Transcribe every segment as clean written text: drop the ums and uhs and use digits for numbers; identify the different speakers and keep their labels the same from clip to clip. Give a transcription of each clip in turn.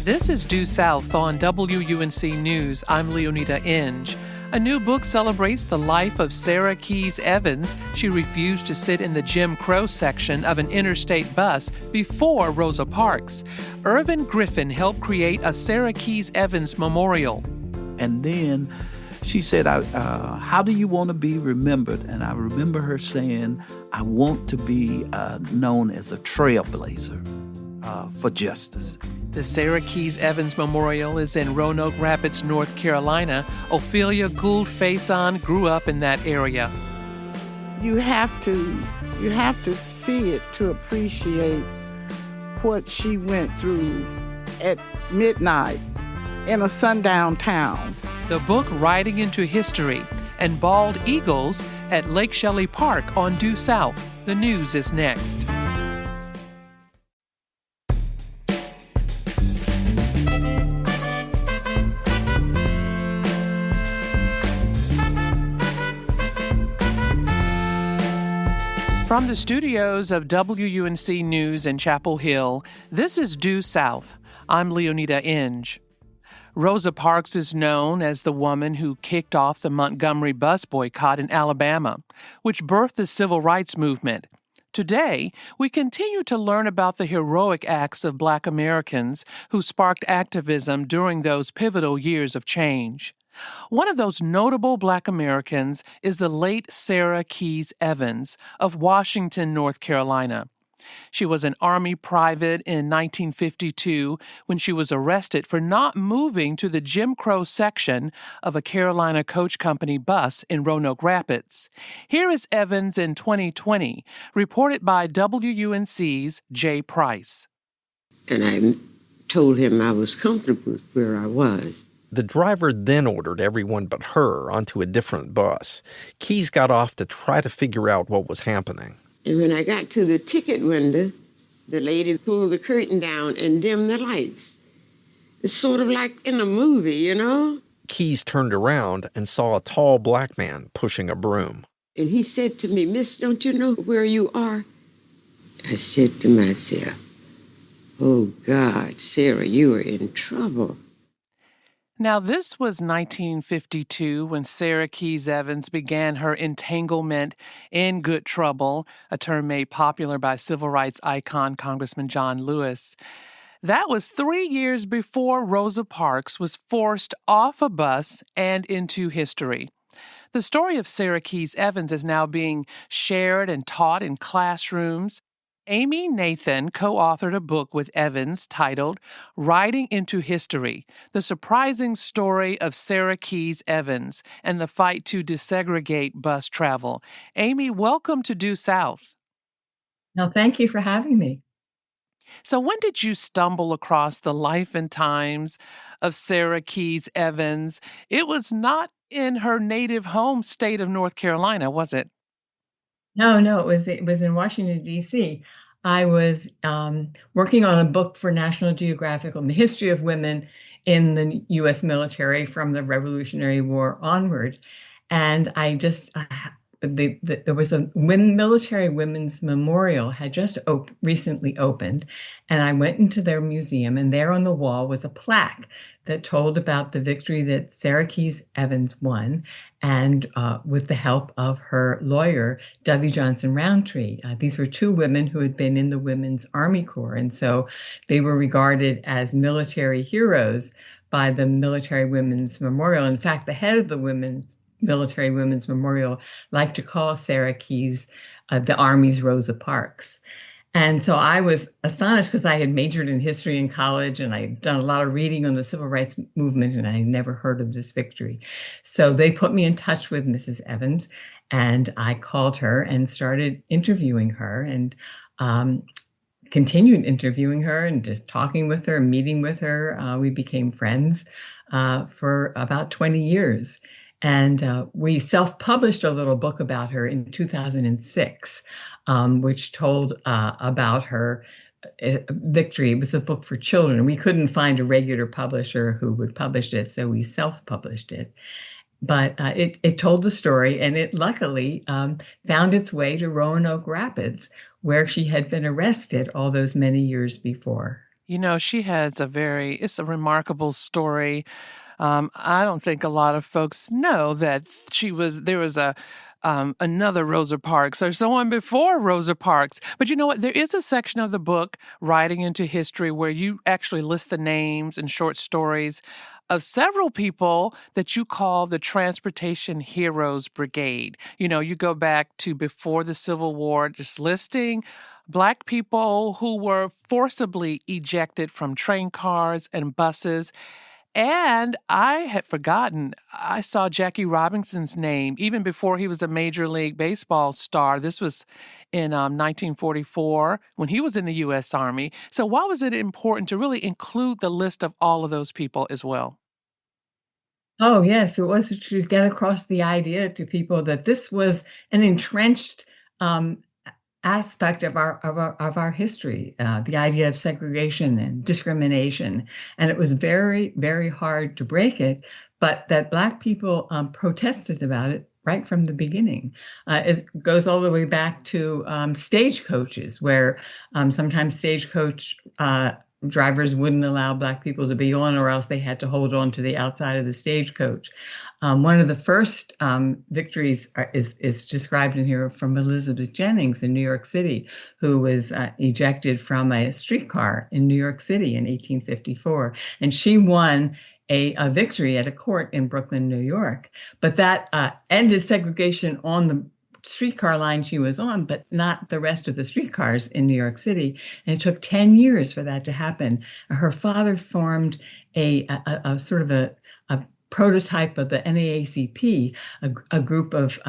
Speaker 1: This is Due South on WUNC News. I'm Leonida Inge. A new book celebrates the life of Sarah Keys Evans. She refused to sit in the Jim Crow section of an interstate bus before Rosa Parks. Ervin Griffin helped create a Sarah Keys Evans memorial.
Speaker 2: And then she said, how do you want to be remembered? And I remember her saying, I want to be known as a trailblazer for justice.
Speaker 1: The Sarah Keys Evans Memorial is in Roanoke Rapids, North Carolina. Ophelia Gould-Faison grew up in that area.
Speaker 3: You have to see it to appreciate what she went through at midnight in a sundown town.
Speaker 1: The book Riding into History and Bald Eagles at Lake Shelley Park on Due South. The news is next. From the studios of WUNC News in Chapel Hill, this is Due South. I'm Leonida Inge. Rosa Parks is known as the woman who kicked off the Montgomery bus boycott in Alabama, which birthed the civil rights movement. Today, we continue to learn about the heroic acts of Black Americans who sparked activism during those pivotal years of change. One of those notable Black Americans is the late Sarah Keys Evans of Washington, North Carolina. She was an Army private in 1952 when she was arrested for not moving to the Jim Crow section of a Carolina Coach Company bus in Roanoke Rapids. Here is Evans in 2020, reported by WUNC's Jay Price.
Speaker 4: And I told him I was comfortable with where I was.
Speaker 5: The driver then ordered everyone but her onto a different bus. Keys got off to try to figure out what was happening.
Speaker 4: And when I got to the ticket window, the lady pulled the curtain down and dimmed the lights. It's sort of like in a movie, you know?
Speaker 5: Keys turned around and saw a tall Black man pushing a broom.
Speaker 4: And he said to me, "Miss, don't you know where you are?" I said to myself, "Oh, God, Sarah, you are in trouble."
Speaker 1: Now, this was 1952 when Sarah Keys Evans began her entanglement in good trouble, a term made popular by civil rights icon Congressman John Lewis. That was 3 years before Rosa Parks was forced off a bus and into history. The story of Sarah Keys Evans is now being shared and taught in classrooms. Amy Nathan co-authored a book with Evans titled Riding into History, the surprising story of Sarah Keys Evans and the fight to desegregate bus travel. Amy, welcome to Due South.
Speaker 6: No, thank you for having me.
Speaker 1: So when did you stumble across the life and times of Sarah Keys Evans? It was not in her native home state of North Carolina, was it?
Speaker 6: No, it was in Washington, D.C. I was working on a book for National Geographic on the history of women in the U.S. military from the Revolutionary War onward. And I just, there was a military women's memorial had just recently opened. And I went into their museum, and there on the wall was a plaque that told about the victory that Sarah Keys Evans won, and with the help of her lawyer, W. Johnson Roundtree. These were two women who had been in the Women's Army Corps, and so they were regarded as military heroes by the Military Women's Memorial. In fact, the head of the Military Women's Memorial liked to call Sarah Keys the Army's Rosa Parks. And so I was astonished because I had majored in history in college and I had done a lot of reading on the civil rights movement, and I had never heard of this victory. So they put me in touch with Mrs. Evans, and I called her and started interviewing her, and continued interviewing her and just talking with her, meeting with her. We became friends for about 20 years. And we self-published a little book about her in 2006, which told about her victory. It was a book for children. We couldn't find a regular publisher who would publish it, so we self-published it. But it told the story, and it luckily found its way to Roanoke Rapids, where she had been arrested all those many years before.
Speaker 1: You know, it's a remarkable story. I don't think a lot of folks know that there was another Rosa Parks or someone before Rosa Parks. But you know what? There is a section of the book, Writing into History, where you actually list the names and short stories of several people that you call the Transportation Heroes Brigade. You know, you go back to before the Civil War, just listing Black people who were forcibly ejected from train cars and buses. And I had forgotten, I saw Jackie Robinson's name even before he was a Major League Baseball star. This was in 1944 when he was in the U.S. Army. So why was it important to really include the list of all of those people as well?
Speaker 6: Oh, yes, it was to get across the idea to people that this was an entrenched um, aspect of our history, the idea of segregation and discrimination, and it was very, very hard to break it, but that Black people protested about it right from the beginning. It goes all the way back to stagecoaches, where sometimes stagecoach drivers wouldn't allow Black people to be on, or else they had to hold on to the outside of the stagecoach. One of the first victories is described in here from Elizabeth Jennings in New York City, who was ejected from a streetcar in New York City in 1854. And she won a victory at a court in Brooklyn, New York. But that ended segregation on the streetcar line she was on, but not the rest of the streetcars in New York City. And it took 10 years for that to happen. Her father formed a sort of a prototype of the NAACP, a group of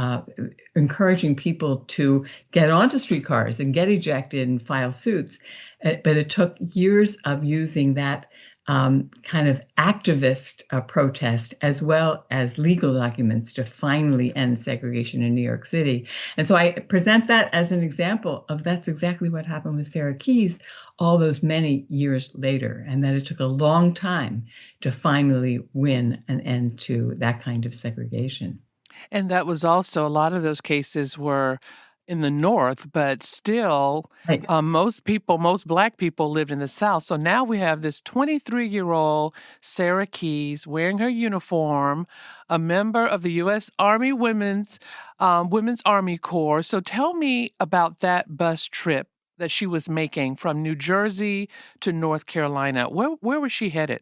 Speaker 6: encouraging people to get onto streetcars and get ejected and file suits. But it took years of using that kind of activist protest as well as legal documents to finally end segregation in New York City. And so I present that as an example of that's exactly what happened with Sarah Keyes all those many years later, and that it took a long time to finally win an end to that kind of segregation.
Speaker 1: And that was also, a lot of those cases were in the North, but still,
Speaker 6: Right.
Speaker 1: most Black people lived in the South. So now we have this 23-year-old Sarah Keyes wearing her uniform, a member of the U.S. Army Women's Army Corps. So tell me about that bus trip that she was making from New Jersey to North Carolina. Where was she headed?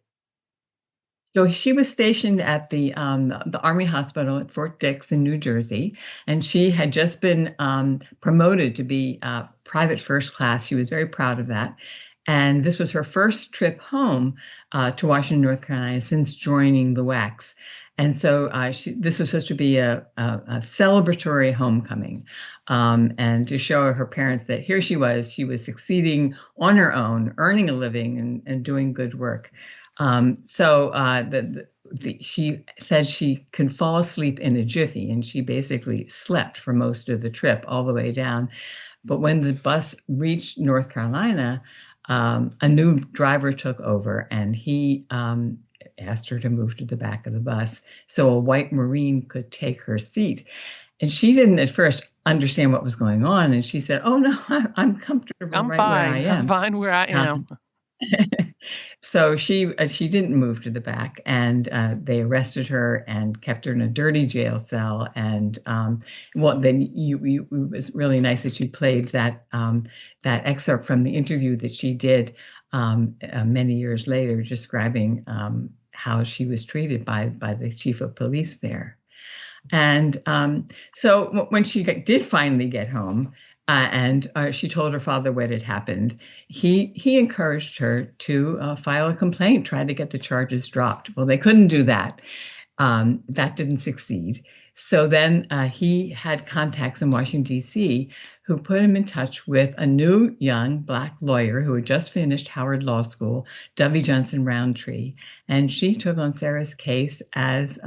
Speaker 6: So she was stationed at the Army Hospital at Fort Dix in New Jersey, and she had just been promoted to be private first class. She was very proud of that. And this was her first trip home to Washington, North Carolina since joining the WACs. And so this was supposed to be a celebratory homecoming, and to show her parents that here she was succeeding on her own, earning a living and doing good work. She said she can fall asleep in a jiffy, and she basically slept for most of the trip all the way down. But when the bus reached North Carolina, a new driver took over, and he asked her to move to the back of the bus so a white Marine could take her seat. And she didn't at first understand what was going on. And she said, "Oh, no, I'm comfortable
Speaker 1: I'm
Speaker 6: right
Speaker 1: fine.
Speaker 6: where I am."
Speaker 1: I'm fine where I am.
Speaker 6: So she didn't move to the back, and they arrested her and kept her in a dirty jail cell. And then it was really nice that you played that excerpt from the interview that she did many years later, describing how she was treated by the chief of police there. And so when she did finally get home, and she told her father what had happened, he encouraged her to file a complaint, try to get the charges dropped. Well, they couldn't do that. That didn't succeed. So then he had contacts in Washington, D.C., who put him in touch with a new young Black lawyer who had just finished Howard Law School, Dovey Johnson Roundtree. And she took on Sarah's case as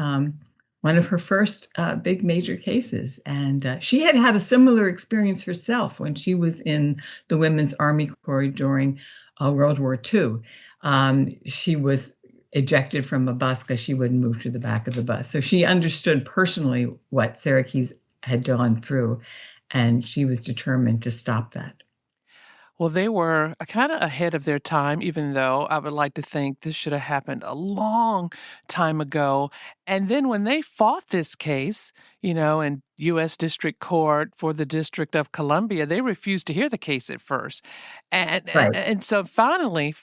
Speaker 6: one of her first big major cases. And she had had a similar experience herself when she was in the Women's Army Corps during World War II. She was ejected from a bus because she wouldn't move to the back of the bus. So she understood personally what Sarah Keyes had gone through, and she was determined to stop that.
Speaker 1: Well, they were kind of ahead of their time, even though I would like to think this should have happened a long time ago. And then when they fought this case, in U.S. District Court for the District of Columbia, they refused to hear the case at first. And,
Speaker 6: Right.
Speaker 1: and so finally, in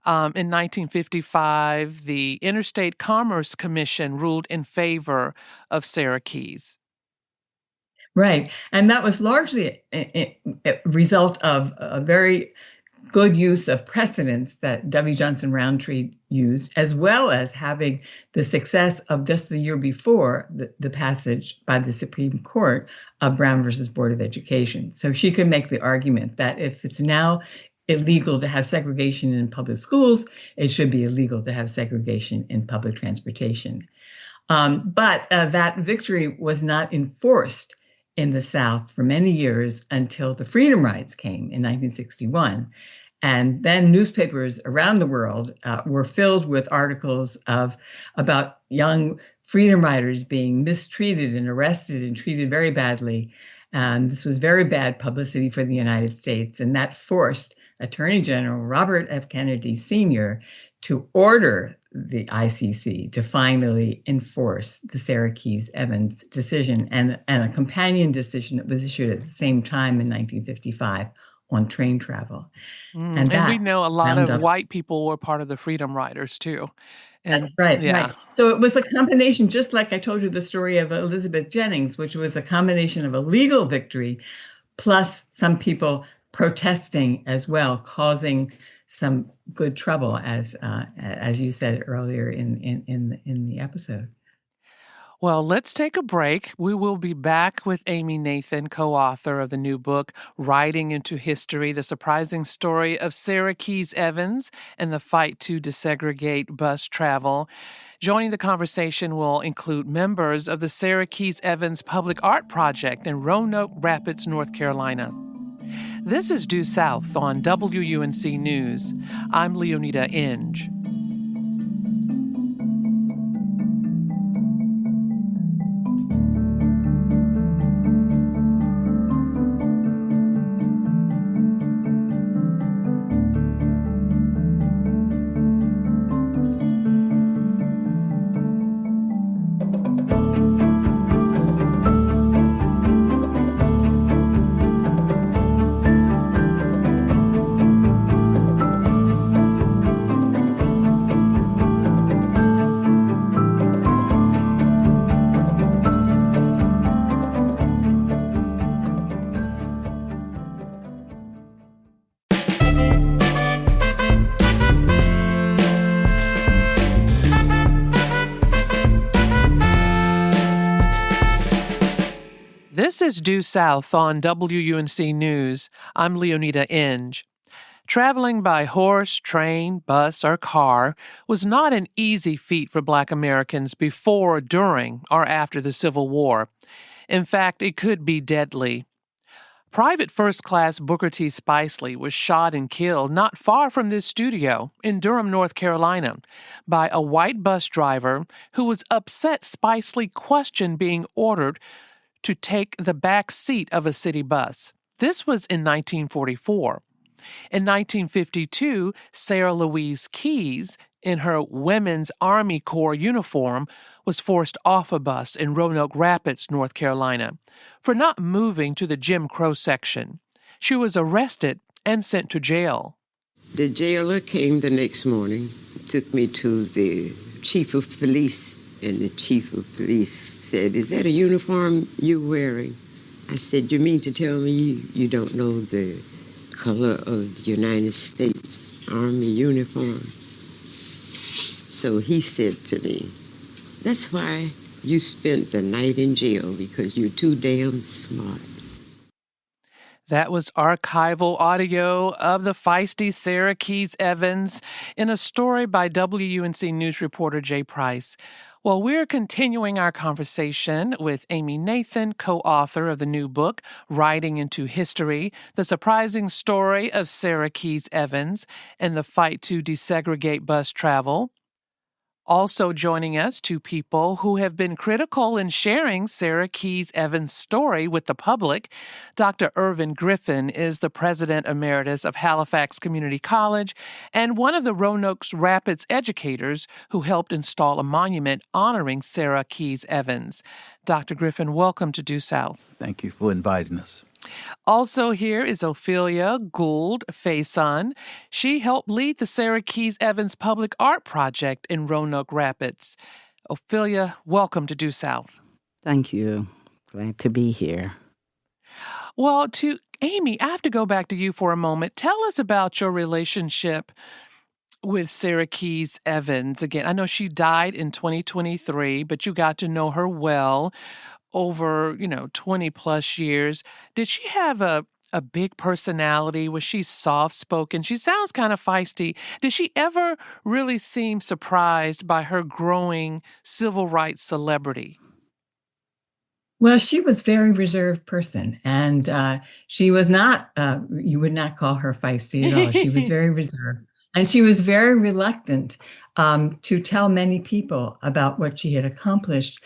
Speaker 1: 1955, the Interstate Commerce Commission ruled in favor of Sarah Keyes.
Speaker 6: Right. And that was largely a result of a very good use of precedents that W. Johnson Roundtree used, as well as having the success of just the year before the passage by the Supreme Court of Brown versus Board of Education. So she could make the argument that if it's now illegal to have segregation in public schools, it should be illegal to have segregation in public transportation. But that victory was not enforced in the South for many years until the Freedom Rides came in 1961. And then newspapers around the world were filled with articles about young freedom riders being mistreated and arrested and treated very badly. And this was very bad publicity for the United States. And that forced Attorney General Robert F. Kennedy Sr. to order the ICC to finally enforce the Sarah Keyes Evans decision and a companion decision that was issued at the same time in 1955 on train travel.
Speaker 1: And we know a lot of white people were part of the Freedom Riders too. And,
Speaker 6: That's right,
Speaker 1: yeah.
Speaker 6: right. So it was a combination, just like I told you the story of Elizabeth Jennings, which was a combination of a legal victory plus some people protesting as well, causing some good trouble, as you said earlier in the episode.
Speaker 1: Well, let's take a break. We will be back with Amy Nathan, co-author of the new book, Writing into History, The Surprising Story of Sarah Keyes Evans and the Fight to Desegregate Bus Travel. Joining the conversation will include members of the Sarah Keyes Evans Public Art Project in Roanoke Rapids, North Carolina. This is Due South on WUNC News. I'm Leonida Inge. This is Due South on WUNC News. I'm Leonida Inge. Traveling by horse, train, bus, or car was not an easy feat for Black Americans before, during, or after the Civil War. In fact, it could be deadly. Private First Class Booker T. Spicely was shot and killed not far from this studio in Durham, North Carolina, by a white bus driver who was upset Spicely questioned being ordered to take the back seat of a city bus. This was in 1944. In 1952, Sarah Louise Keyes, in her Women's Army Corps uniform, was forced off a bus in Roanoke Rapids, North Carolina, for not moving to the Jim Crow section. She was arrested and sent to jail.
Speaker 4: The jailer came the next morning, took me to the chief of police, and the chief of police said, "Is that a uniform you're wearing?" I said, "You mean to tell me you don't know the color of the United States Army uniform?" So he said to me, "That's why you spent the night in jail, because you're too damn smart."
Speaker 1: That was archival audio of the feisty Sarah Keyes Evans in a story by WUNC News reporter Jay Price. Well, we're continuing our conversation with Amy Nathan, co-author of the new book, Writing into History, The Surprising Story of Sarah Keyes Evans and the Fight to Desegregate Bus Travel. Also joining us, two people who have been critical in sharing Sarah Keys Evans' story with the public. Dr. Ervin Griffin is the president emeritus of Halifax Community College and one of the Roanoke Rapids educators who helped install a monument honoring Sarah Keys Evans. Dr. Griffin, welcome to Due South.
Speaker 2: Thank you for inviting us.
Speaker 1: Also here is Ophelia Gould-Faison. She helped lead the Sarah Keys Evans Public Art Project in Roanoke Rapids. Ophelia, welcome to Due South.
Speaker 3: Thank you. Glad to be here.
Speaker 1: Well, to Amy, I have to go back to you for a moment. Tell us about your relationship with Sarah Keys Evans. Again, I know she died in 2023, but you got to know her well over, 20 plus years. Did she have a big personality? Was she soft-spoken? She sounds kind of feisty. Did she ever really seem surprised by her growing civil rights celebrity?
Speaker 6: Well, she was a very reserved person, and she was not, you would not call her feisty at all. She was very reserved. And she was very reluctant to tell many people about what she had accomplished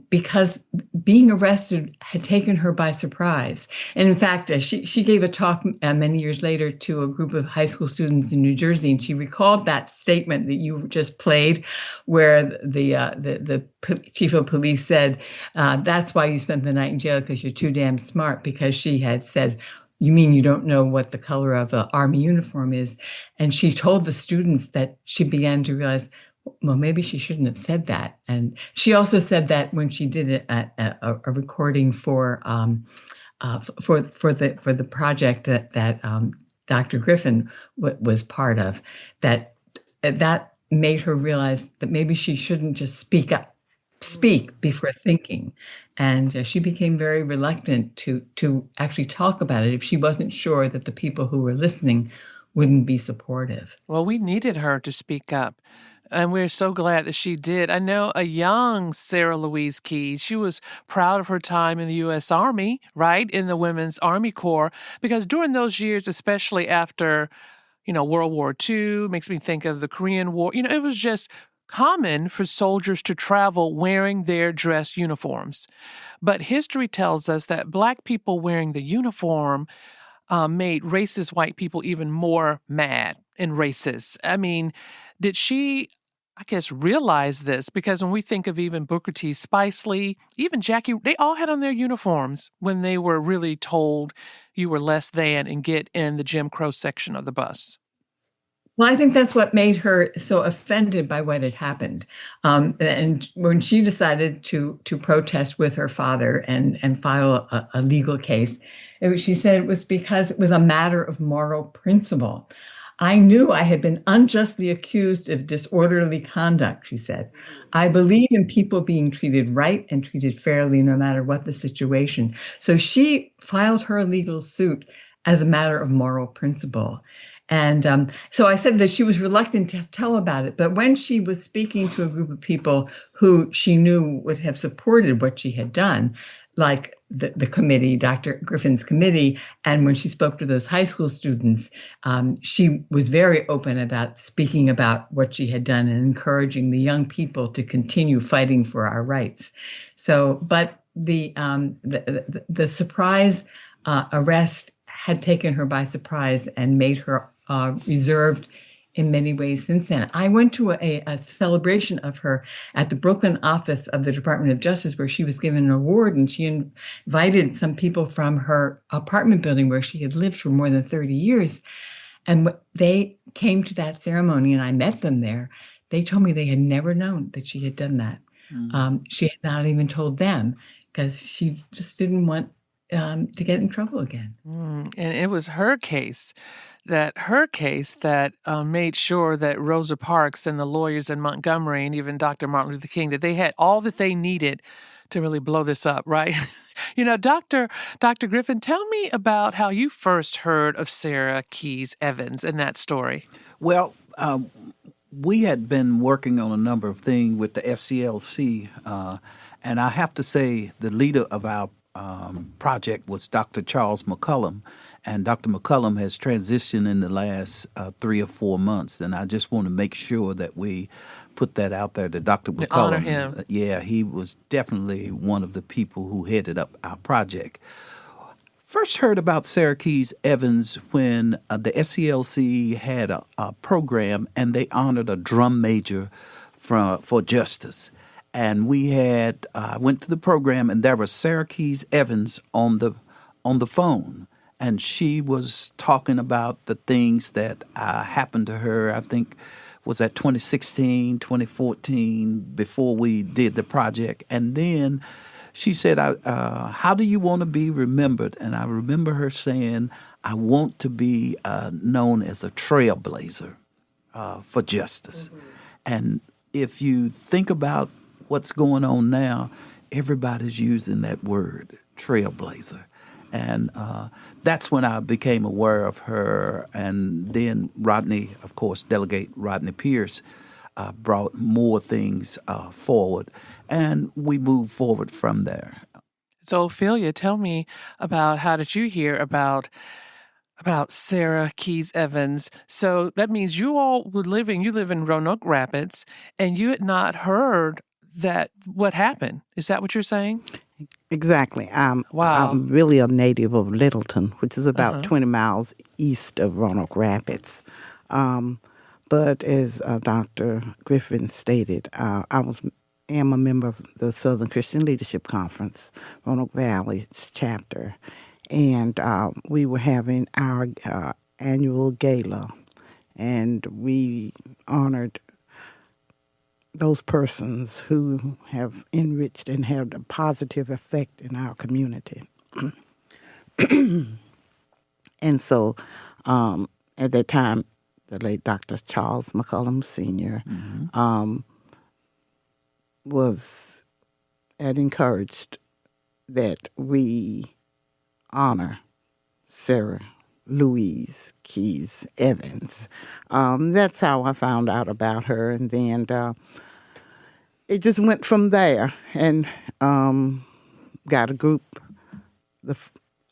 Speaker 6: because being arrested had taken her by surprise. And in fact, she gave a talk many years later to a group of high school students in New Jersey, and she recalled that statement that you just played, where the chief of police said, "That's why you spent the night in jail, because you're too damn smart," because she had said, "You mean you don't know what the color of an army uniform is?" And she told the students that she began to realize, well, maybe she shouldn't have said that. And she also said that when she did a recording for the project that Dr. Griffin was part of, that made her realize that maybe she shouldn't just speak before thinking. And she became very reluctant to actually talk about it if she wasn't sure that the people who were listening wouldn't be supportive.
Speaker 1: Well, we needed her to speak up, and we're so glad that she did. I know a young Sarah Louise Keys, she was proud of her time in the U.S. Army, right, in the Women's Army Corps, because during those years, especially after, World War II, makes me think of the Korean War, it was just common for soldiers to travel wearing their dress uniforms. But history tells us that Black people wearing the uniform made racist white people even more mad and racist. I mean, did she, realize this? Because when we think of even Booker T. Spicely, even Jackie, they all had on their uniforms when they were really told you were less than and get in the Jim Crow section of the bus.
Speaker 6: Well, I think that's what made her so offended by what had happened. And when she decided to protest with her father and file a legal case, she said it was because it was a matter of moral principle. "I knew I had been unjustly accused of disorderly conduct," she said. "I believe in people being treated right and treated fairly no matter what the situation." So she filed her legal suit as a matter of moral principle. And so I said that she was reluctant to tell about it. But when she was speaking to a group of people who she knew would have supported what she had done, like the committee, Dr. Griffin's committee, and when she spoke to those high school students, she was very open about speaking about what she had done and encouraging the young people to continue fighting for our rights. So, but the surprise arrest had taken her by surprise and made her reserved in many ways since then. I went to a celebration of her at the Brooklyn office of the Department of Justice, where she was given an award, and she invited some people from her apartment building where she had lived for more than 30 years. And they came to that ceremony, and I met them there. They told me they had never known that she had done that. She had not even told them, because she just didn't want to get in trouble again.
Speaker 1: And it was her case that made sure that Rosa Parks and the lawyers in Montgomery and even Dr. Martin Luther King, that they had all that they needed to really blow this up, right? Dr. Griffin, tell me about how you first heard of Sarah Keys Evans and that story.
Speaker 2: Well, we had been working on a number of things with the SCLC, and I have to say the leader of our project was Dr. Charles McCullum, And Dr. McCullum has transitioned in the last 3 or 4 months, and I just want to make sure that we put that out there that Dr. McCullum,
Speaker 1: honor him.
Speaker 2: He was definitely one of the people who headed up our project. First heard about Sarah Keys Evans when the SCLC had a program, and they honored a drum major for justice. And we had went to the program, and there was Sarah Keys Evans on the phone, and she was talking about the things that happened to her. I think was that 2016, 2014, before we did the project. And then she said, how do you want to be remembered? And I remember her saying, I want to be known as a trailblazer for justice. Mm-hmm. And if you think about what's going on now, everybody's using that word, trailblazer. And that's when I became aware of her. And then Rodney, of course, Delegate Rodney Pierce, brought more things forward. And we moved forward from there.
Speaker 1: So, Ophelia, tell me about how did you hear about Sarah Keys Evans? So that means you live in Roanoke Rapids, and you had not heard what happened. Is that what you're saying?
Speaker 3: Exactly.
Speaker 1: Wow.
Speaker 3: I'm really a native of Littleton, which is about 20 miles east of Roanoke Rapids. But as Dr. Griffin stated, I am a member of the Southern Christian Leadership Conference, Roanoke Valley chapter, and we were having our annual gala, and we honored those persons who have enriched and had a positive effect in our community. And so at that time, the late Dr. Charles McCullum Sr. Had encouraged that we honor Sarah Louise Keys Evans. That's how I found out about her, and then it just went from there. And got a group.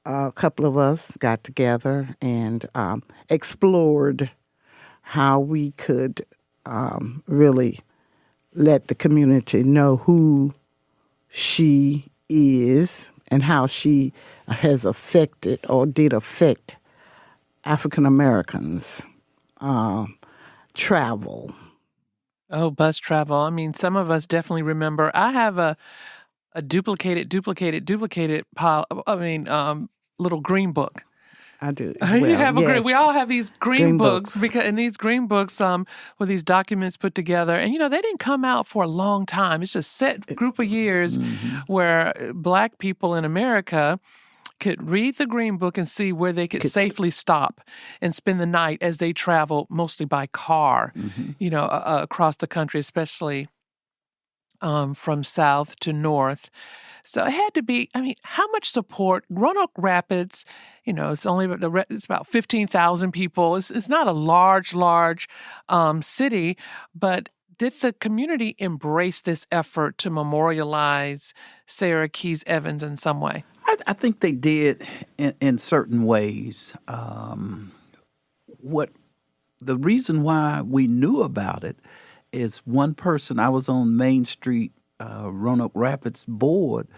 Speaker 3: A couple of us got together and explored how we could really let the community know who she is and how she has affected or did affect African Americans travel.
Speaker 1: Oh, bus travel. I mean, some of us definitely remember. I have a duplicated pile. Little green book.
Speaker 3: I do.
Speaker 1: You have
Speaker 3: yes.
Speaker 1: We all have these green books
Speaker 3: books.
Speaker 1: and these green books with these documents put together, and they didn't come out for a long time. It's just a set group of years where Black people in America could read the green book and see where they could safely stop and spend the night as they travel, mostly by car, across the country, especially from south to north. So it had to be, how much support? Roanoke Rapids, it's about 15,000 people. It's not a large city, but did the community embrace this effort to memorialize Sarah Keys Evans in some way?
Speaker 2: I think they did in certain ways. The reason why we knew about it is one person. I was on Main Street, Roanoke Rapids board,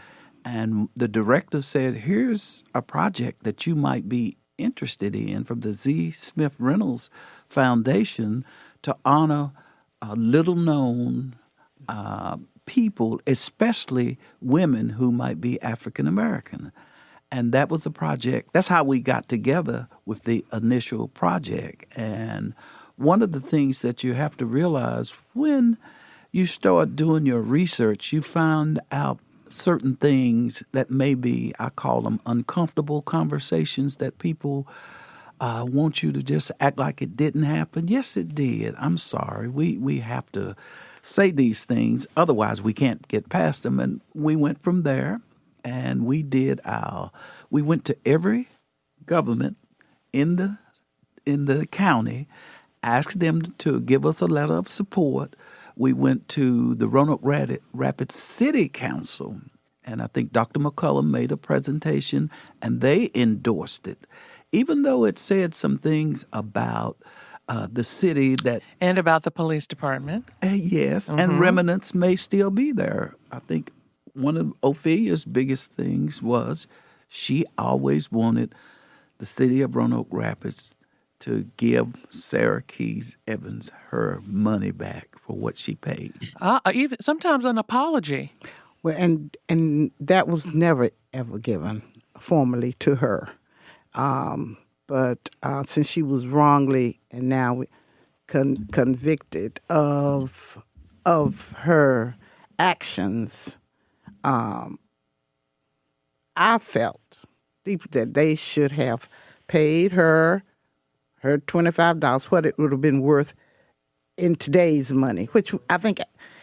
Speaker 2: and the director said, here's a project that you might be interested in from the Z. Smith Reynolds Foundation to honor little-known people, especially women who might be African American. And that was a project. That's how we got together with the initial project. And one of the things that you have to realize when you start doing your research, you found out certain things that may be, I call them uncomfortable conversations that people want you to just act like it didn't happen. Yes, it did. I'm sorry. We have to say these things. Otherwise, we can't get past them. And we went from there, and we went to every government in the county, asked them to give us a letter of support. We went to the Roanoke Rapids City Council, and I think Dr. McCullum made a presentation, and they endorsed it. even though it said some things about the city that,
Speaker 1: And about the police department.
Speaker 2: yes, and remnants may still be there. I think one of Ophelia's biggest things was she always wanted the city of Roanoke Rapids to give Sarah Keys Evans her money back for what she paid.
Speaker 1: Even sometimes an apology.
Speaker 3: Well, and that was never ever given formally to her. But since she was wrongly and now convicted of her actions, I felt deeply that they should have paid her $25, what it would have been worth in today's money, which I think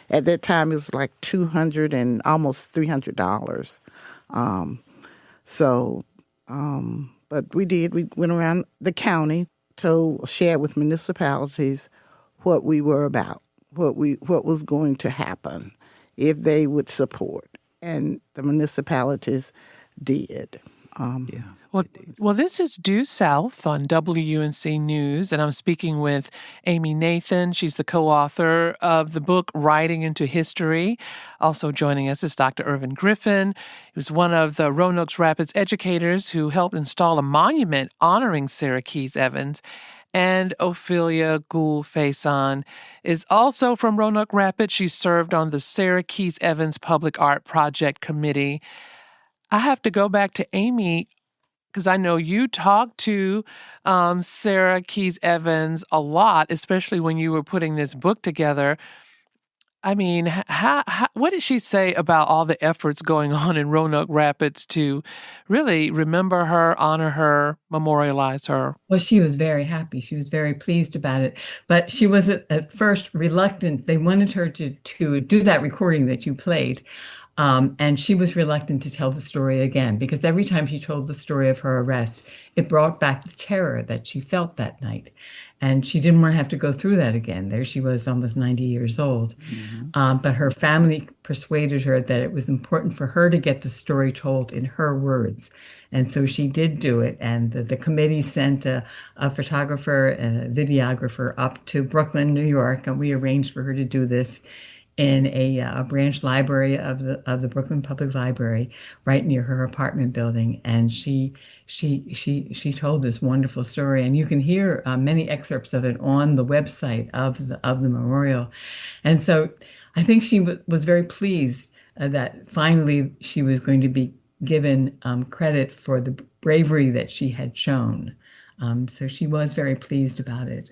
Speaker 3: at that time it was like $200 and almost $300. But we did. We went around the county, shared with municipalities what we were about, what was going to happen if they would support, and the municipalities did.
Speaker 1: Well, this is Due South on WUNC News, and I'm speaking with Amy Nathan. She's the co-author of the book Writing into History. Also joining us is Dr. Ervin Griffin, who's one of the Roanoke Rapids educators who helped install a monument honoring Sarah Keys Evans. And Ophelia Gould-Faison is also from Roanoke Rapids. She served on the Sarah Keys Evans Public Art Project Committee. I have to go back to Amy because I know you talked to Sarah Keys Evans a lot, especially when you were putting this book together. I mean, what did she say about all the efforts going on in Roanoke Rapids to really remember her, honor her, memorialize her?
Speaker 6: Well, she was very happy. She was very pleased about it. But she was at first reluctant. They wanted her to do that recording that you played. And she was reluctant to tell the story again because every time she told the story of her arrest, it brought back the terror that she felt that night. And she didn't want to have to go through that again. There she was, almost 90 years old. But her family persuaded her that it was important for her to get the story told in her words. And so she did do it. And the committee sent a photographer and a videographer up to Brooklyn, New York, and we arranged for her to do this in a branch library of the Brooklyn Public Library, right near her apartment building, and she told this wonderful story, and you can hear many excerpts of it on the website of the memorial, and so I think she was very pleased that finally she was going to be given credit for the bravery that she had shown. So she was very pleased about it.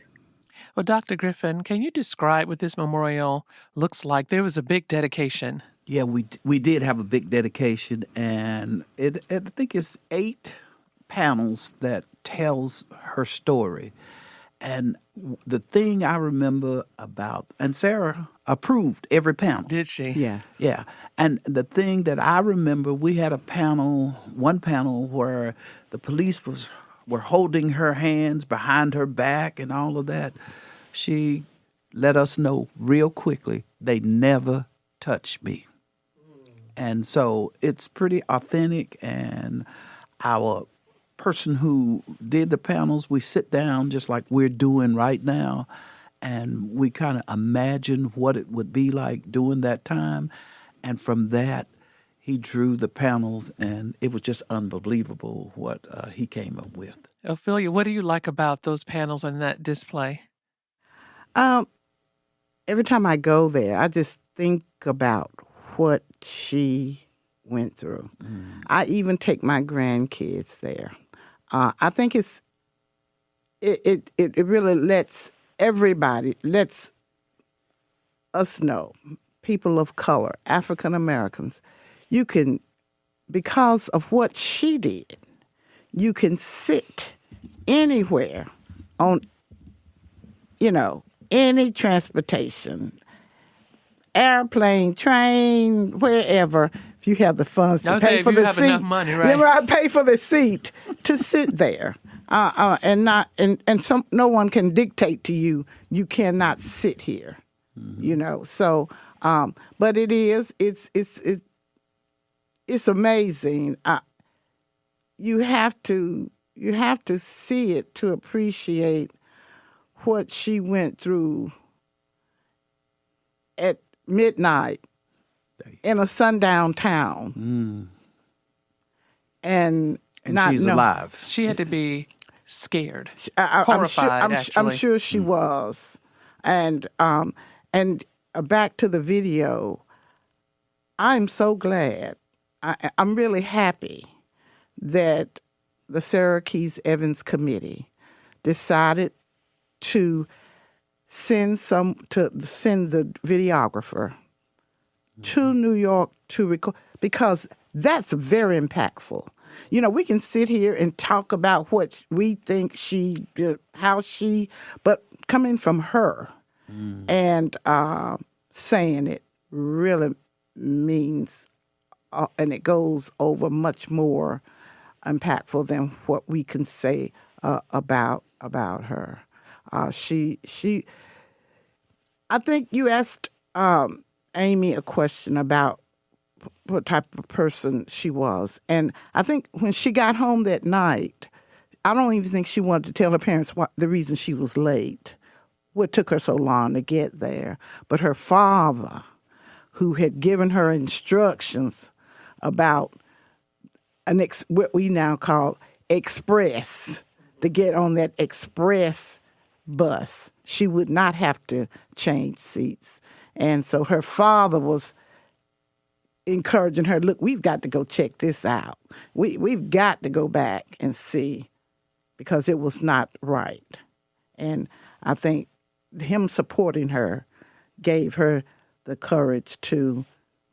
Speaker 1: Well, Dr. Griffin, can you describe what this memorial looks like? There was a big dedication.
Speaker 2: Yeah, we did have a big dedication, and I think it's 8 panels that tells her story. And the thing I remember about, and Sarah approved every panel.
Speaker 1: Did she?
Speaker 3: Yes.
Speaker 2: Yeah. And the thing that I remember, we had one panel where the police were holding her hands behind her back and all of that. She let us know real quickly they never touched me. And so it's pretty authentic, and our person who did the panels, we sit down just like we're doing right now, and we kind of imagine what it would be like during that time. And from that, he drew the panels, and it was just unbelievable what he came up with.
Speaker 1: Ophelia, what do you like about those panels and that display?
Speaker 3: Every time I go there, I just think about what she went through. I even take my grandkids there. I think it really lets us know, people of color, African Americans, you can, because of what she did, you can sit anywhere on, any transportation, airplane, train, wherever, if you have the funds to pay for the seat.
Speaker 1: Enough money, right?
Speaker 3: Then I pay for the seat to sit there, and no one can dictate to you. You cannot sit here, So, but it's amazing. You have to have to see it to appreciate what she went through at midnight in a sundown town. And not
Speaker 2: she's
Speaker 3: know.
Speaker 2: alive.
Speaker 1: She had to be scared,
Speaker 3: I'm sure,
Speaker 1: horrified,
Speaker 3: I'm sure she was. And back to the video, I'm so glad. I'm really happy that the Sarah Keys Evans Committee decided to send the videographer to New York to record, because that's very impactful. You know, we can sit here and talk about what we think she did, but coming from her and saying it really means, and it goes over much more impactful than what we can say about her. I think you asked Amy a question about what type of person she was. And I think when she got home that night, I don't even think she wanted to tell her parents the reason she was late, what took her so long to get there. But her father, who had given her instructions about what we now call express, to get on that express bus, she would not have to change seats. And so her father was encouraging her, look, we've got to go check this out. We've got to go back and see, because it was not right. And I think him supporting her gave her the courage to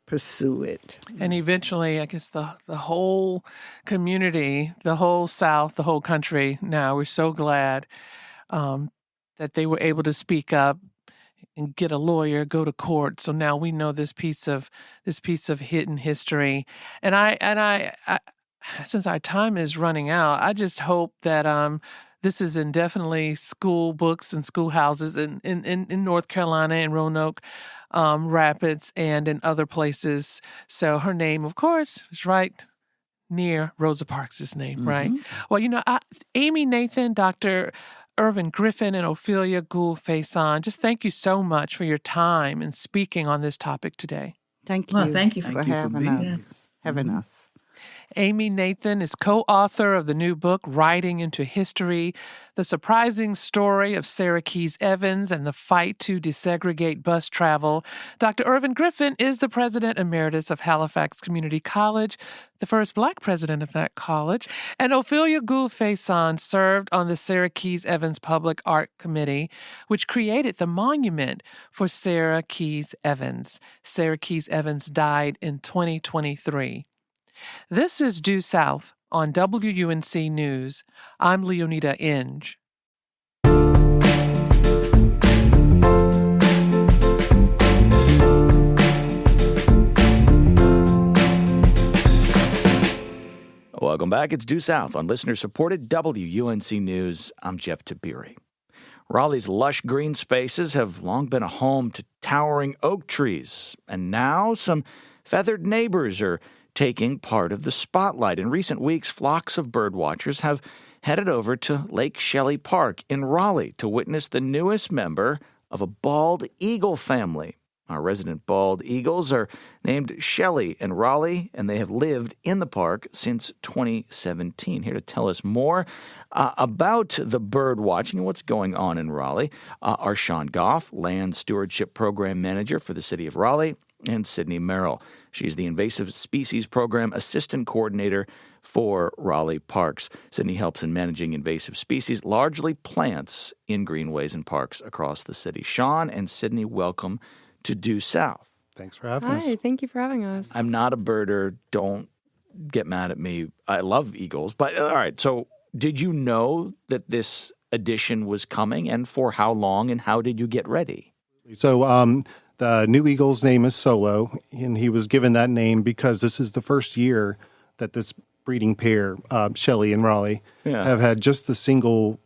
Speaker 3: pursue it.
Speaker 1: And eventually, I guess the whole community, the whole South, the whole country now, we're so glad that they were able to speak up and get a lawyer, go to court. So now we know this piece of hidden history. And I since our time is running out, I just hope that this is in definitely school books and schoolhouses in North Carolina and Roanoke Rapids and in other places. So her name, of course, is right near Rosa Parks' name, right? Well, you know, Amy Nathan, Dr. Ervin Griffin, and Ophelia Gould-Faison, just thank you so much for your time and speaking on this topic today.
Speaker 3: Thank you.
Speaker 6: Well, thank you
Speaker 3: for having us.
Speaker 1: Amy Nathan is co-author of the new book, Writing into History, The Surprising Story of Sarah Keys Evans and the Fight to Desegregate Bus Travel. Dr. Ervin Griffin is the president emeritus of Halifax Community College, the first Black president of that college. And Ophelia Gould-Faison served on the Sarah Keys Evans Public Art Committee, which created the monument for Sarah Keys Evans. Sarah Keys Evans died in 2023. This is Due South on WUNC News. I'm Leonida Inge.
Speaker 7: Welcome back. It's Due South on listener-supported WUNC News. I'm Jeff Tabiri. Raleigh's lush green spaces have long been a home to towering oak trees, and now some feathered neighbors are taking part of the spotlight. In recent weeks, flocks of birdwatchers have headed over to Lake Shelley Park in Raleigh to witness the newest member of a bald eagle family. Our resident bald eagles are named Shelley and Raleigh, and they have lived in the park since 2017. Here to tell us more about the bird watching and what's going on in Raleigh are Sean Goff, Land Stewardship Program Manager for the City of Raleigh, and Sydney Merrill. She's the Invasive Species Program Assistant Coordinator for Raleigh Parks. Sydney helps in managing invasive species, largely plants, in greenways and parks across the city. Sean and Sydney, welcome to Due South.
Speaker 8: Thanks for having us.
Speaker 9: Hi, thank you for having us.
Speaker 7: I'm not a birder. Don't get mad at me. I love eagles. But all right, so did you know that this edition was coming, and for how long, and how did you get ready?
Speaker 8: So the new eagle's name is Solo, and he was given that name because this is the first year that this breeding pair, Shelley and Raleigh, have had just the single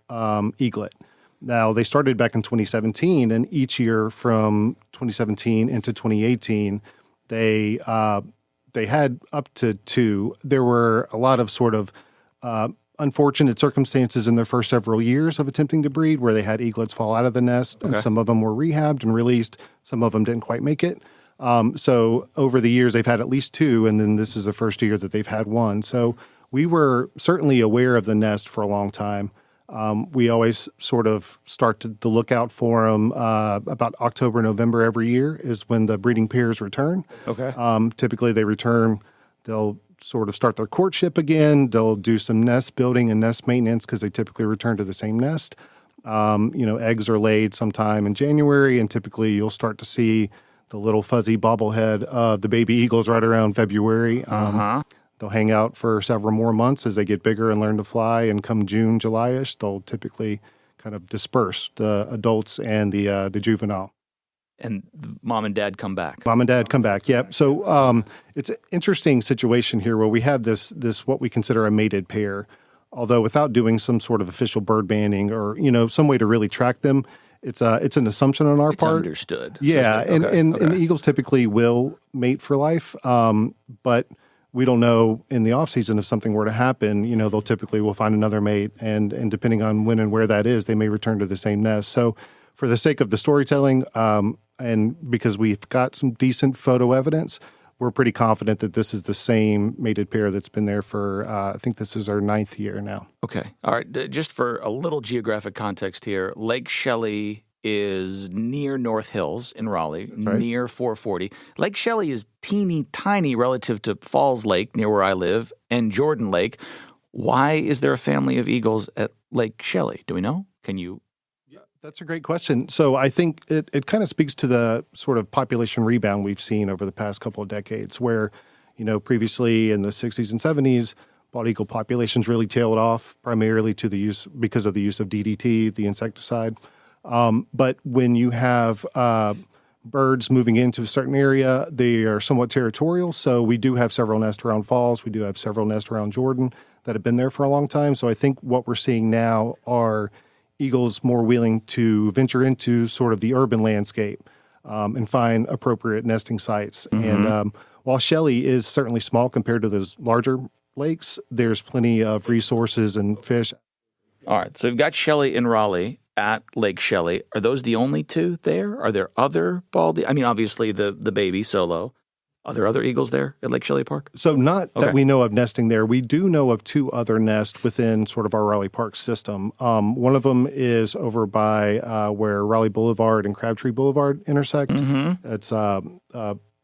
Speaker 8: eaglet. Now, they started back in 2017, and each year from 2017 into 2018, they had up to two. There were a lot of sort of unfortunate circumstances in their first several years of attempting to breed where they had eaglets fall out of the nest, and some of them were rehabbed and released. Some of them didn't quite make it. So over the years, they've had at least 2, and then this is the first year that they've had 1. So we were certainly aware of the nest for a long time. We always sort of start to look out for them about October, November every year is when the breeding pairs return. Okay. Typically they return, they'll sort of start their courtship again. They'll do some nest building and nest maintenance because they typically return to the same nest. Eggs are laid sometime in January, and typically you'll start to see the little fuzzy bobblehead of the baby eagles right around February. They'll hang out for several more months as they get bigger and learn to fly, and come June, July-ish, they'll typically kind of disperse, the adults and the juvenile.
Speaker 7: And mom and dad come back.
Speaker 8: Mom and dad come back, yep. So it's an interesting situation here where we have this what we consider a mated pair, although without doing some sort of official bird banding or, some way to really track them, it's an assumption on our part.
Speaker 7: It's understood.
Speaker 8: Yeah, and the eagles typically will mate for life, but we don't know in the off season if something were to happen, they'll typically will find another mate, and depending on when and where that is, they may return to the same nest. So for the sake of the storytelling, and because we've got some decent photo evidence, we're pretty confident that this is the same mated pair that's been there for, I think this is our 9th year now.
Speaker 7: Okay. All right. Just for a little geographic context here, Lake Shelley is near North Hills in Raleigh, near 440. Lake Shelley is teeny tiny relative to Falls Lake, near where I live, and Jordan Lake. Why is there a family of eagles at Lake Shelley? Do we know? Can you...
Speaker 8: That's a great question. So I think it kind of speaks to the sort of population rebound we've seen over the past couple of decades where, previously in the 60s and 70s, bald eagle populations really tailed off primarily because of the use of DDT, the insecticide. But when you have birds moving into a certain area, they are somewhat territorial. So we do have several nests around Falls. We do have several nests around Jordan that have been there for a long time. So I think what we're seeing now are eagles more willing to venture into sort of the urban landscape and find appropriate nesting sites. And while Shelley is certainly small compared to those larger lakes, there's plenty of resources and fish.
Speaker 7: All right. So we've got Shelley in Raleigh at Lake Shelley. Are those the only 2 there? Are there other bald? I mean, obviously the baby solo. Are there other eagles there at Lake Shelley Park?
Speaker 8: So not that we know of nesting there. We do know of 2 other nests within sort of our Raleigh Park system. One of them is over by where Raleigh Boulevard and Crabtree Boulevard intersect. It's a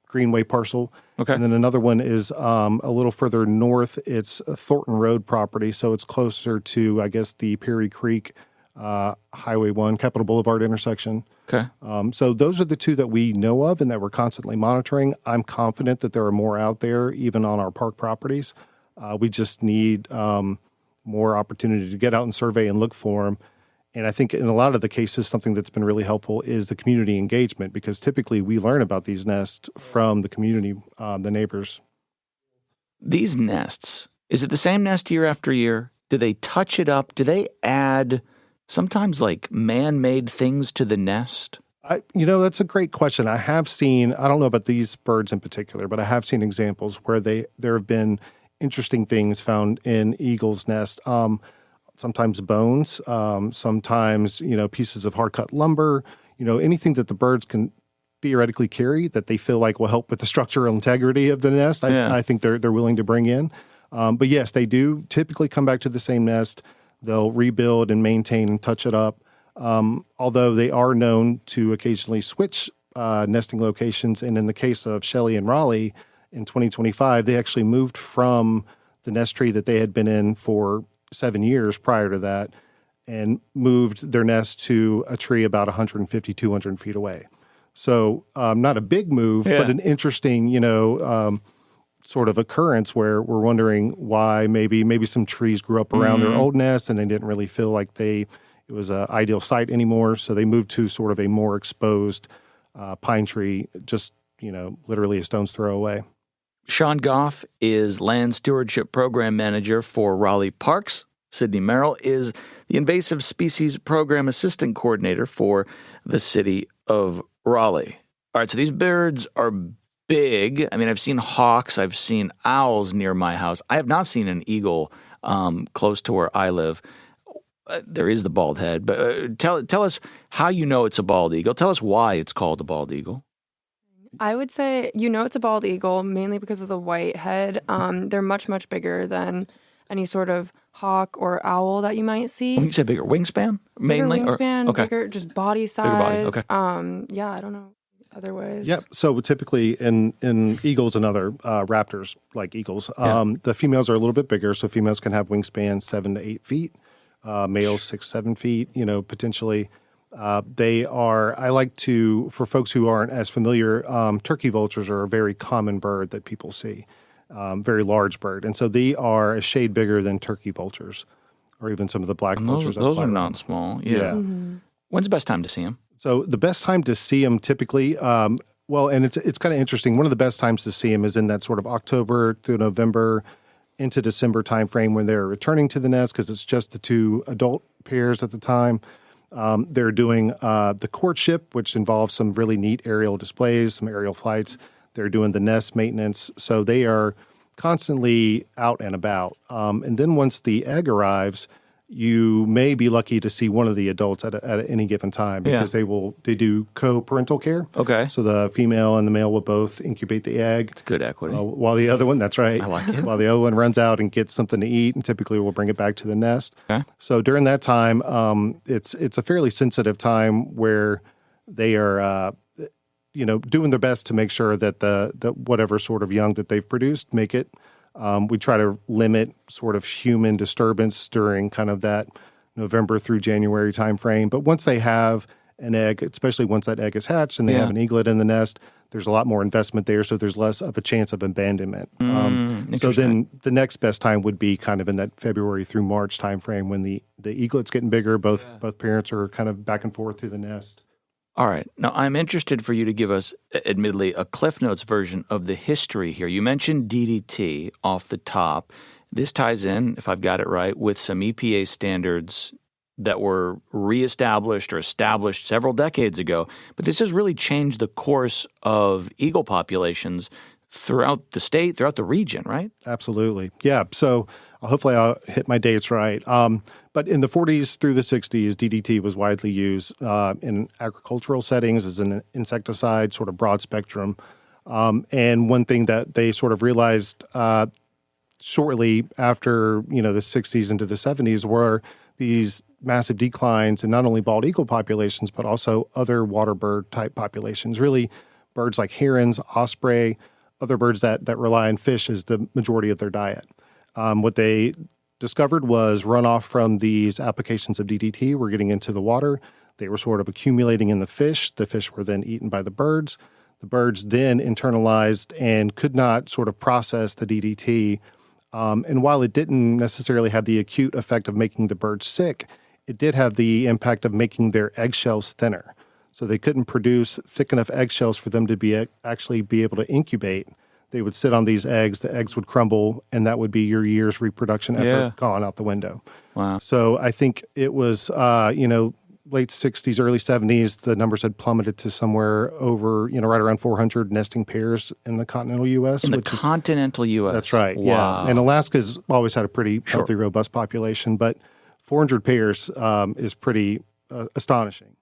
Speaker 8: Greenway parcel. Okay. And then another one is a little further north. It's a Thornton Road property, so it's closer to, I guess, the Perry Creek Highway 1, Capitol Boulevard intersection. Okay. So those are the 2 that we know of and that we're constantly monitoring. I'm confident that there are more out there, even on our park properties. We just need more opportunity to get out and survey and look for them. And I think in a lot of the cases, something that's been really helpful is the community engagement, because typically we learn about these nests from the community, the neighbors.
Speaker 7: These nests, is it the same nest year after year? Do they touch it up? Do they add sometimes like man-made things to the nest?
Speaker 8: That's a great question. I have seen, I don't know about these birds in particular, but I have seen examples where there have been interesting things found in eagles' nest. Sometimes bones, sometimes, pieces of hard-cut lumber, anything that the birds can theoretically carry that they feel like will help with the structural integrity of the nest. I think they're willing to bring in. But yes, they do typically come back to the same nest. They'll rebuild and maintain and touch it up. Although they are known to occasionally switch nesting locations. And in the case of Shelley and Raleigh in 2025, they actually moved from the nest tree that they had been in for 7 years prior to that and moved their nest to a tree about 150, 200 feet away. So not a big move, but an interesting, sort of occurrence where we're wondering why maybe some trees grew up around their old nest and they didn't really feel like it was an ideal site anymore. So they moved to sort of a more exposed pine tree, just, literally a stone's throw away.
Speaker 7: Sean Goff is Land Stewardship Program Manager for Raleigh Parks. Sydney Merrill is the Invasive Species Program Assistant Coordinator for the City of Raleigh. All right, so these birds are big. I mean, I've seen hawks, I've seen owls near my house. I have not seen an eagle close to where I live. There is the bald head, but tell us how you know it's a bald eagle. Tell us why it's called a bald eagle.
Speaker 9: I would say it's a bald eagle mainly because of the white head. They're much, much bigger than any sort of hawk or owl that you might see.
Speaker 7: When you say bigger, wingspan mainly?
Speaker 9: Bigger wingspan,
Speaker 7: okay.
Speaker 9: bigger just body size.
Speaker 7: Bigger body, okay.
Speaker 9: I don't know other ways.
Speaker 8: Yep. So typically in eagles and other raptors like eagles, the females are a little bit bigger. So females can have wingspan 7 to 8 feet. Males 6-7 feet, potentially. They are, for folks who aren't as familiar, turkey vultures are a very common bird that people see, very large bird. And so they are a shade bigger than turkey vultures or even some of the black vultures.
Speaker 7: Those are not small. Yeah. Mm-hmm. When's the best time to see them? So
Speaker 8: the best time to see them typically, and it's kind of interesting. One of the best times to see them is in that sort of October through November into December timeframe when they're returning to the nest because it's just the two adult pairs at the time. They're doing the courtship, which involves some really neat aerial displays, some aerial flights. They're doing the nest maintenance. So they are constantly out and about. And then once the egg arrives, you may be lucky to see one of the adults at any given time because they do co-parental care.
Speaker 7: Okay.
Speaker 8: So the female and the male will both incubate the egg.
Speaker 7: It's good equity.
Speaker 8: While the other one, that's right.
Speaker 7: I like it.
Speaker 8: While the other one runs out and gets something to eat, and typically we'll bring it back to the nest.
Speaker 7: Okay.
Speaker 8: So during that time, it's a fairly sensitive time where they are, doing their best to make sure that the whatever sort of young that they've produced make it. We try to limit sort of human disturbance during kind of that November through January timeframe. But once they have an egg, especially once that egg is hatched and they have an eaglet in the nest, there's a lot more investment there, so there's less of a chance of abandonment. So then the next best time would be kind of in that February through March timeframe when the eaglet's getting bigger, both parents are kind of back and forth through the nest.
Speaker 7: All right. Now, I'm interested for you to give us, admittedly, a Cliff Notes version of the history here. You mentioned DDT off the top. This ties in, if I've got it right, with some EPA standards that were reestablished or established several decades ago. But this has really changed the course of eagle populations throughout the state, throughout the region, right?
Speaker 8: Absolutely. Yeah. So hopefully I'll hit my dates right. But in the 40s through the 60s, DDT was widely used in agricultural settings as an insecticide, sort of broad spectrum. And one thing that they sort of realized shortly after, the 60s into the 70s were these massive declines in not only bald eagle populations, but also other water bird type populations, really birds like herons, osprey, other birds that rely on fish as the majority of their diet. What they discovered was runoff from these applications of DDT were getting into the water. They were sort of accumulating in the fish. The fish were then eaten by the birds. The birds then internalized and could not sort of process the DDT. And while it didn't necessarily have the acute effect of making the birds sick, it did have the impact of making their eggshells thinner. So they couldn't produce thick enough eggshells for them to actually be able to incubate. They would sit on these eggs, the eggs would crumble, and that would be your year's reproduction effort gone out the window.
Speaker 7: Wow.
Speaker 8: So I think it was, late 60s, early 70s, the numbers had plummeted to somewhere over, right around 400 nesting pairs in the continental U.S.
Speaker 7: In the continental U.S.?
Speaker 8: That's right,
Speaker 7: wow.
Speaker 8: Yeah. And Alaska's always had a pretty healthy, robust population, but 400 pairs is pretty astonishing.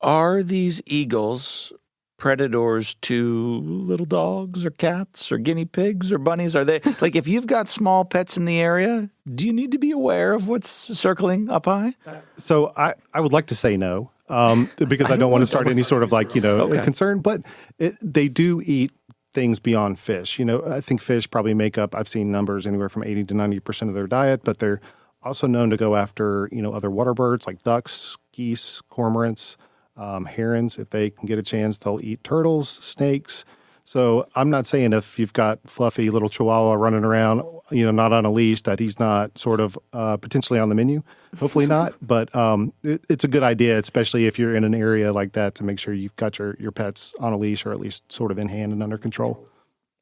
Speaker 7: Are these eagles predators to little dogs or cats or guinea pigs or bunnies? Are they, like, if you've got small pets in the area, do you need to be aware of what's circling up high?
Speaker 8: So I would like to say no, because I don't want to start any sort of concern, but they do eat things beyond fish. I think fish probably make up, I've seen numbers anywhere from 80 to 90% of their diet, but they're also known to go after, other water birds like ducks, geese, cormorants, herons. If they can get a chance, they'll eat turtles, snakes. So I'm not saying if you've got fluffy little chihuahua running around, not on a leash, that he's not sort of potentially on the menu. Hopefully not. But it's a good idea, especially if you're in an area like that, to make sure you've got your pets on a leash or at least sort of in hand and under control.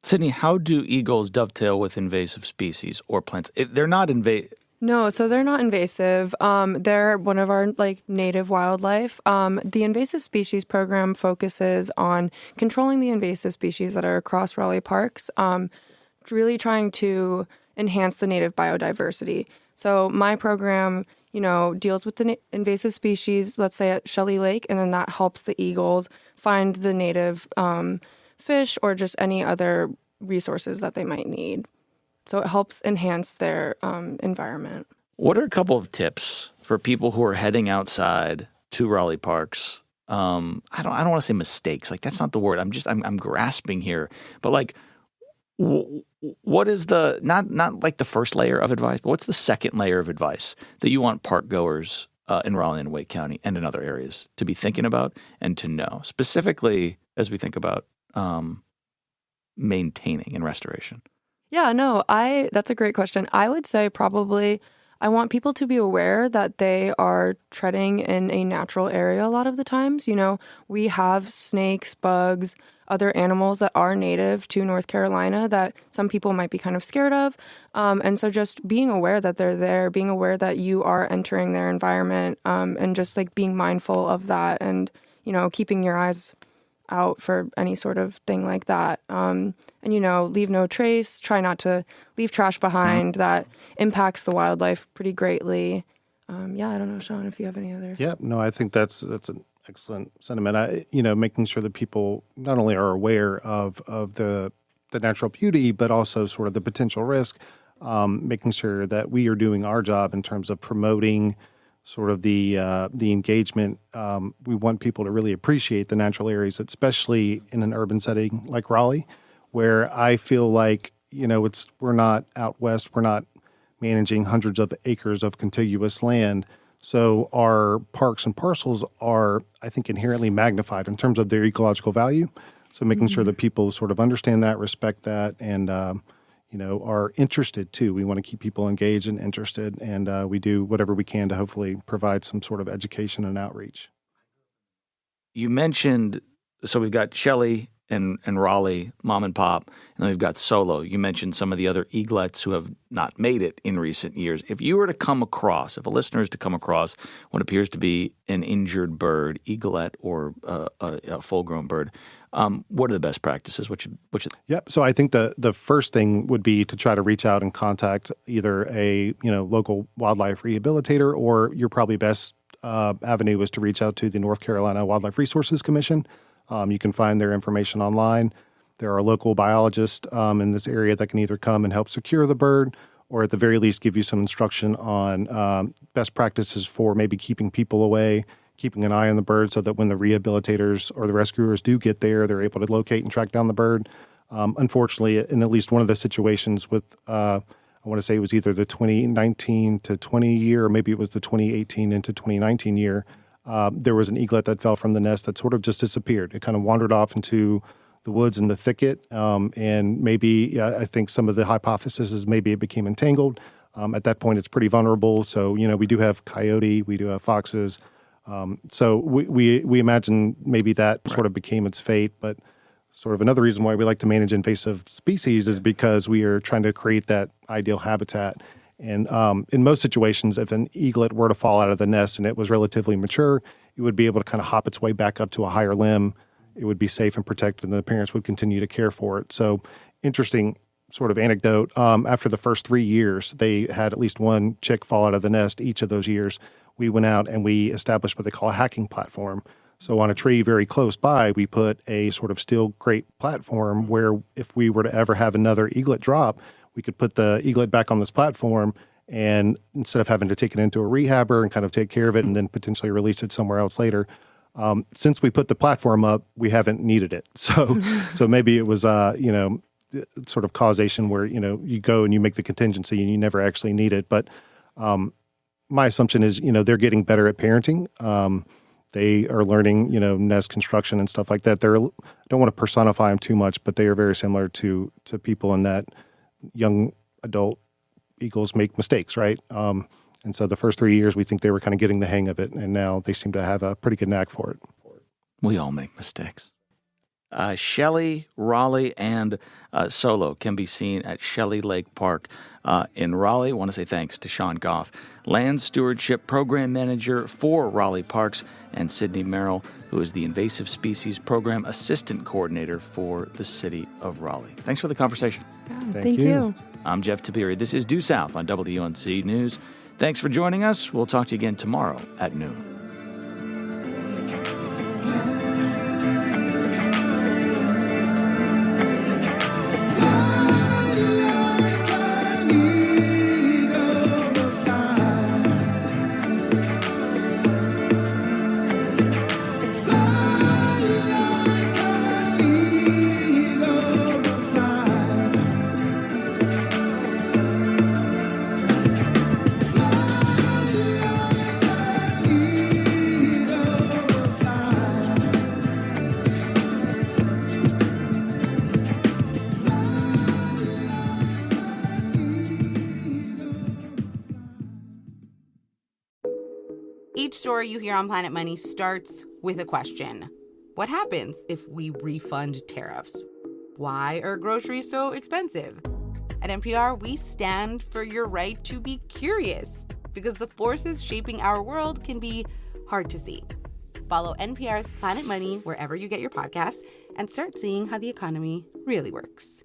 Speaker 7: Sydney, how do eagles dovetail with invasive species or plants? They're not invasive.
Speaker 9: No, so they're not invasive. They're one of our native wildlife. The invasive species program focuses on controlling the invasive species that are across Raleigh parks, really trying to enhance the native biodiversity. So my program, deals with the invasive species, let's say at Shelley Lake, and then that helps the eagles find the native fish or just any other resources that they might need. So it helps enhance their environment.
Speaker 7: What are a couple of tips for people who are heading outside to Raleigh parks? I don't want to say mistakes. Like, that's not the word. I'm grasping here. But like, what is the not like the first layer of advice, but what's the second layer of advice that you want park goers in Raleigh and Wake County and in other areas to be thinking about and to know, specifically as we think about maintaining and restoration?
Speaker 9: Yeah, no, that's a great question. I would say probably I want people to be aware that they are treading in a natural area a lot of the times. We have snakes, bugs, other animals that are native to North Carolina that some people might be kind of scared of. And so just being aware that they're there, being aware that you are entering their environment, and just like being mindful of that and, keeping your eyes out for any sort of thing like that. And, leave no trace, try not to leave trash behind. That impacts the wildlife pretty greatly. I don't know, Sean, if you have any other.
Speaker 8: Yeah, no, I think that's an excellent sentiment. Making sure that people not only are aware of the natural beauty, but also sort of the potential risk, making sure that we are doing our job in terms of promoting sort of the engagement. We want people to really appreciate the natural areas, especially in an urban setting like Raleigh, where I feel like, we're not out west, we're not managing hundreds of acres of contiguous land. So our parks and parcels are, I think, inherently magnified in terms of their ecological value. So making sure that people sort of understand that, respect that, and, are interested too. We want to keep people engaged and interested, and we do whatever we can to hopefully provide some sort of education and outreach.
Speaker 7: You mentioned, so we've got Shelley and Raleigh, mom and pop, and then we've got Solo. You mentioned some of the other eaglets who have not made it in recent years. If you were to come across, if a listener is to come across what appears to be an injured bird, eaglet or a full-grown bird, what are the best practices?
Speaker 8: Yep. So I think the first thing would be to try to reach out and contact either a local wildlife rehabilitator, or your probably best avenue is to reach out to the North Carolina Wildlife Resources Commission. You can find their information online. There are local biologists in this area that can either come and help secure the bird, or at the very least give you some instruction on best practices for maybe keeping people away, keeping an eye on the bird so that when the rehabilitators or the rescuers do get there, they're able to locate and track down the bird. Unfortunately, in at least one of the situations with, I want to say it was either the 2019 to 20 year, or maybe it was the 2018 into 2019 year, there was an eaglet that fell from the nest that sort of just disappeared. It kind of wandered off into the woods and the thicket, and maybe I think some of the hypothesis is maybe it became entangled. At that point, it's pretty vulnerable. So, we do have coyote, we do have foxes. So we imagine maybe that sort of became its fate. But sort of another reason why we like to manage invasive species is because we are trying to create that ideal habitat. And in most situations, if an eaglet were to fall out of the nest and it was relatively mature, it would be able to kind of hop its way back up to a higher limb. It would be safe and protected, and the parents would continue to care for it. So interesting sort of anecdote. After the first 3 years, they had at least one chick fall out of the nest each of those years. We went out and we established what they call a hacking platform. So on a tree very close by, we put a sort of steel crate platform where if we were to ever have another eaglet drop, we could put the eaglet back on this platform, and instead of having to take it into a rehabber and kind of take care of it and then potentially release it somewhere else later, since we put the platform up, we haven't needed it. So maybe it was, sort of causation where, you go and you make the contingency and you never actually need it. But my assumption is, they're getting better at parenting. They are learning, nest construction and stuff like that. I don't want to personify them too much, but they are very similar to people in that young adult eagles make mistakes, right? And so the first 3 years, we think they were kind of getting the hang of it, and now they seem to have a pretty good knack for it.
Speaker 7: We all make mistakes. Shelley, Raleigh, and Solo can be seen at Shelley Lake Park in Raleigh. I want to say thanks to Sean Goff, Land Stewardship Program Manager for Raleigh Parks, and Sydney Merrill, who is the Invasive Species Program Assistant Coordinator for the City of Raleigh. Thanks for the conversation.
Speaker 9: Yeah, thank you.
Speaker 7: I'm Jeff Tabiri. This is Due South on WUNC News. Thanks for joining us. We'll talk to you again tomorrow at noon.
Speaker 10: Each story you hear on Planet Money starts with a question. What happens if we refund tariffs? Why are groceries so expensive? At NPR, we stand for your right to be curious, because the forces shaping our world can be hard to see. Follow NPR's Planet Money wherever you get your podcasts and start seeing how the economy really works.